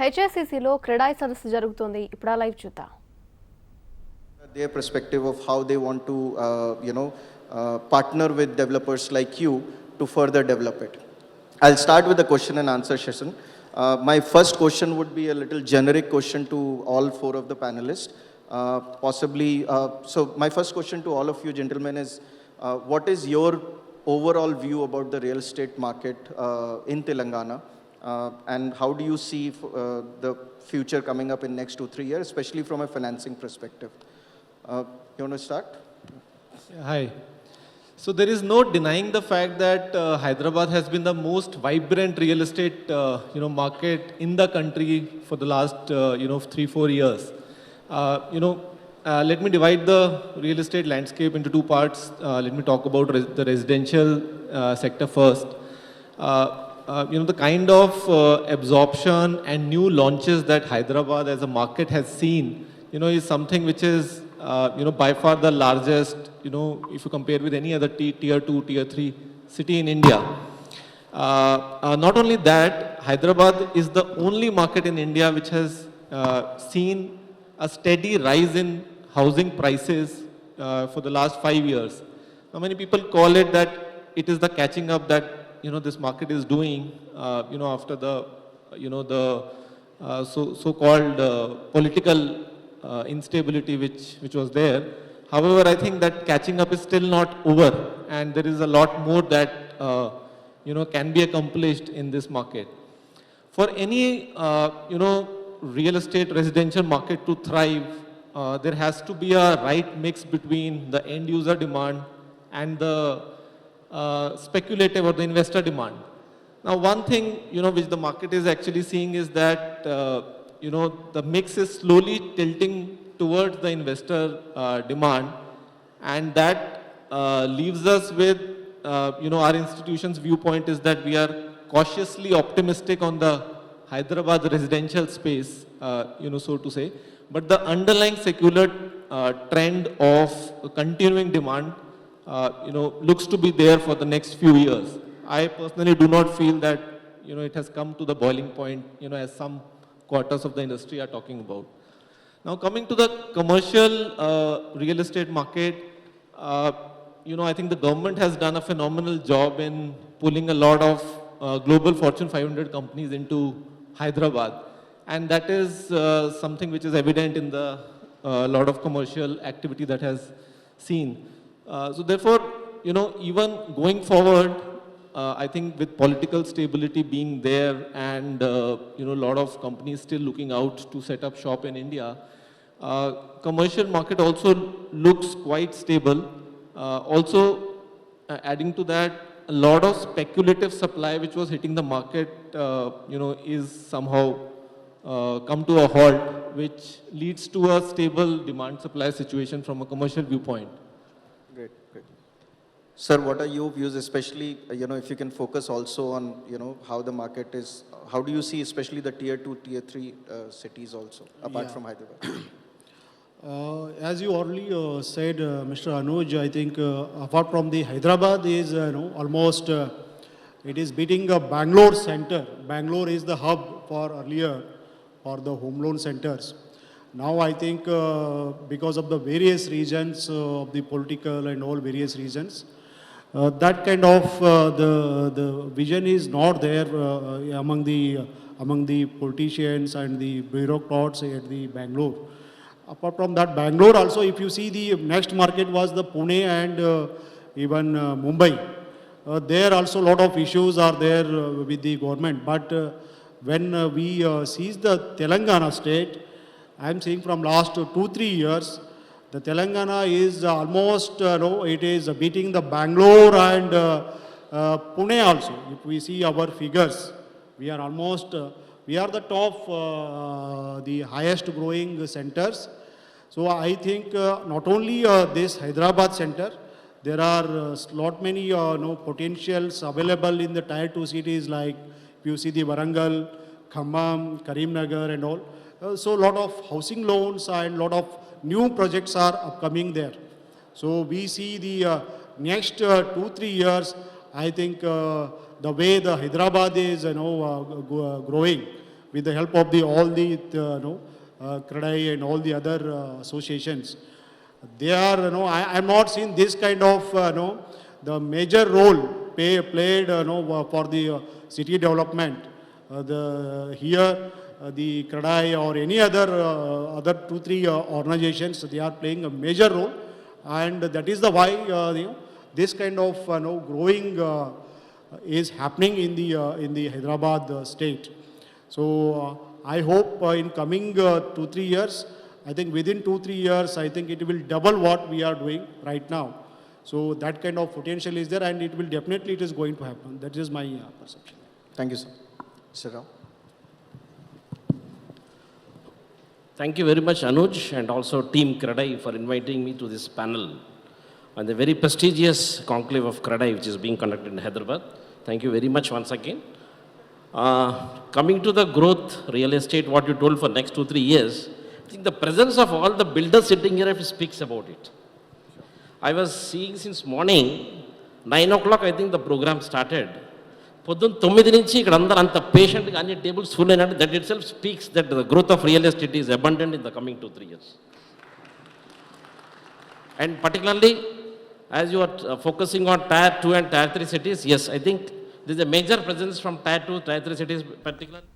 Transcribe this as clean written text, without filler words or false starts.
హెచ్ఎస్సిసిలో క్రెడాయ్ సదస్సు జరుగుతోంది. ఇప్పుడు ఆ లైవ్ చూద్దాం. Their perspective of how they want to, partner with developers like you to further develop it. I'll start with the question and answer session. My first question would be a little generic question to all four of the panelists. So my first question to all of you gentlemen is, what is your overall view about the real estate market in Telangana? And how do you see the future coming up in next 2-3 years, especially from a financing perspective? You want to start? Hi. So there is no denying the fact that Hyderabad has been the most vibrant real estate market in the country for the last 3-4 years. Let me divide the real estate landscape into two parts. Let me talk about the residential sector first. The kind of absorption and new launches that Hyderabad as a market has seen, is something which is, by far the largest, if you compare with any other tier 2, tier 3 city in India. Not only that, Hyderabad is the only market in India which has seen a steady rise in housing prices for the last 5 years. Now, many people call it that it is the catching up that this market is doing, after the so-called political instability which was there. However, I think that catching up is still not over, and there is a lot more that can be accomplished in this market. For any real estate residential market to thrive, there has to be a right mix between the end user demand and the speculative or the investor demand. Now, one thing which the market is actually seeing is that the mix is slowly tilting towards the investor demand, and that leaves us with our institution's viewpoint is that we are cautiously optimistic on the Hyderabad residential space, so to say. But the underlying secular trend of continuing demand, looks to be there for the next few years. I personally do not feel that, it has come to the boiling point, as some quarters of the industry are talking about. Now, coming to the commercial real estate market, I think the government has done a phenomenal job in pulling a lot of global Fortune 500 companies into Hyderabad. And that is something which is evident in the lot of commercial activity that has seen. So therefore, even going forward, I think with political stability being there and, a lot of companies still looking out to set up shop in India, commercial market also looks quite stable. Also, adding to that, a lot of speculative supply which was hitting the market, is somehow come to a halt, which leads to a stable demand-supply situation from a commercial viewpoint. Great. Sir, what are your views, especially, if you can focus also on, how the market is, how do you see especially the tier 2, tier 3 cities also, apart from Hyderabad? As you already said, Mr. Anuj, I think apart from the Hyderabad is, almost, it is beating a Bangalore center. Bangalore is the hub for earlier for the home loan centers. Now I think because of the various reasons of the political and all various reasons, that kind of the vision is not there among the politicians and the bureaucrats at the Bangalore. Apart from that, Bangalore also, if you see the next market was the Pune and even Mumbai. There also a lot of issues are there with the government. But when we see the Telangana state, I am seeing from last 2-3 years, the Telangana is almost, it is beating the Bangalore and Pune also. If we see our figures, we are almost, we are the top, the highest growing centers. So I think not only this Hyderabad center, there are lot many potentials available in the tier 2 cities like if you see the Warangal, Khammam, Karimnagar and all. So a lot of housing loans and lot of new projects are upcoming there. So we see the next 2-3 years, I think the way the Hyderabad is growing, with the help of the all the CREDAI and all the other associations. They are, I am not seen this kind of, the major role played, for the city development. The CREDAI or any other 2-3 organizations, they are playing a major role, and that is the why this kind of growing is happening in the Hyderabad state. So I hope in coming 2-3 years, I think within 2-3 years, I think it will double what we are doing right now. So that kind of potential is there, and it will definitely, it is going to happen. That is my perception. Thank you, sir. Mr. Rao. Thank you very much, Anuj, and also Team CREDAI for inviting me to this panel on the very prestigious conclave of CREDAI, which is being conducted in Hyderabad. Thank you very much once again. Coming to the growth, real estate, what you told for next 2-3 years, I think the presence of all the builders sitting here speaks about it. I was seeing since morning, 9 o'clock, I think the program started. పొద్దున్న 9 నుంచి ఇక్కడ అందరూ అంత పేషెంట్గా అన్ని tables full అయినట్టు that it self speaks that the growth of real estate is abundant in the coming 2-3 years. And particularly, as you are focusing on Tier 2 and Tier 3 cities, yes, I think there is a major presence from Tier 2, Tier 3 cities, particularly.